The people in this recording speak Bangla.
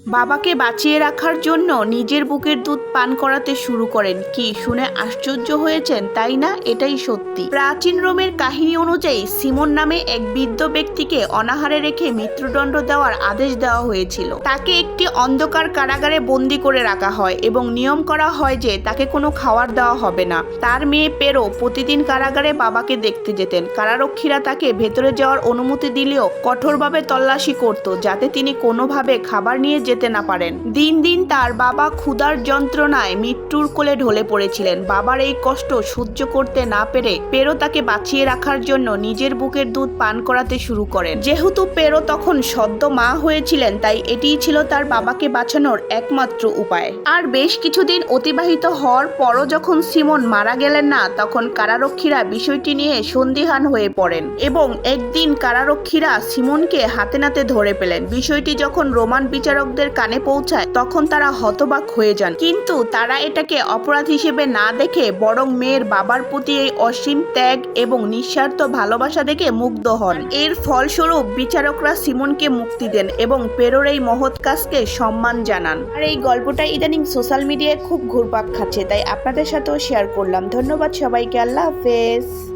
বাবাকে বাঁচিয়ে রাখার জন্য নিজের বুকের দুধ পান করাতে শুরু করেন। কি শুনে আশ্চর্য হয়েছেন তাই না? এটাই সত্যি। প্রাচীন রোমের কাহিনী অনুযায়ী সিমন নামে এক বৃদ্ধ ব্যক্তিকে অনাহারে রেখে মৃত্যুদণ্ড দেওয়ার আদেশ দেওয়া হয়েছিল। তাকে একটি অন্ধকার কারাগারে বন্দি করে রাখা হয় এবং নিয়ম করা হয় যে তাকে কোনো খাবার দেওয়া হবে না। তার মেয়ে পেরো প্রতিদিন কারাগারে বাবাকে দেখতে যেতেন। কারারক্ষীরা তাকে ভেতরে যাওয়ার অনুমতি দিলেও কঠোরভাবে তল্লাশি করত যাতে তিনি কোনোভাবে খাবার নিয়ে যেতে না পারেন। দিন দিন তার বাবা ক্ষুধার যন্ত্রণায় মৃত্যুর কোলে ঢলে পড়েছিলেন। বাবার এই কষ্ট সহ্য করতে না পেরে পেরো তাকে বাঁচিয়ে রাখার জন্য নিজের বুকের দুধ পান করাতে শুরু করেন। যেহেতু পেরো তখন সদ্য মা হয়েছিলেন তাই এটিই ছিল তার বাবাকে বাঁচানোর একমাত্র উপায়। আর বেশ কিছুদিন অতিবাহিত হওয়ার পরও যখন সিমন মারা গেলেন না, তখন কারারক্ষীরা বিষয়টি নিয়ে সন্দিহান হয়ে পড়েন এবং একদিন কারারক্ষীরা সিমনকে হাতে নাতে ধরে পেলেন। বিষয়টি যখন রোমান বিচারকদের কানে পৌঁছায় তখন তারা হতবাক হয়ে যান, কিন্তু তারা এটাকে অপরাধ হিসেবে না দেখে বরং মেয়ের বাবার প্রতি এই অসীম ত্যাগ এবং নিঃস্বার্থ ভালোবাসা দেখে মুগ্ধ হন। এর ফলস্বরূপ বিচারকরা সিমনকে মুক্তি দেন এবং পেরোর এই মহৎ কাজকে সম্মান জানান। আর এই গল্পটা ইদানিং সোশ্যাল মিডিয়ায় খুব ঘুরপাক খাচ্ছে, তাই আপনাদের সাথেও শেয়ার করলাম। ধন্যবাদ সবাইকে। আল্লাহ হাফেজ।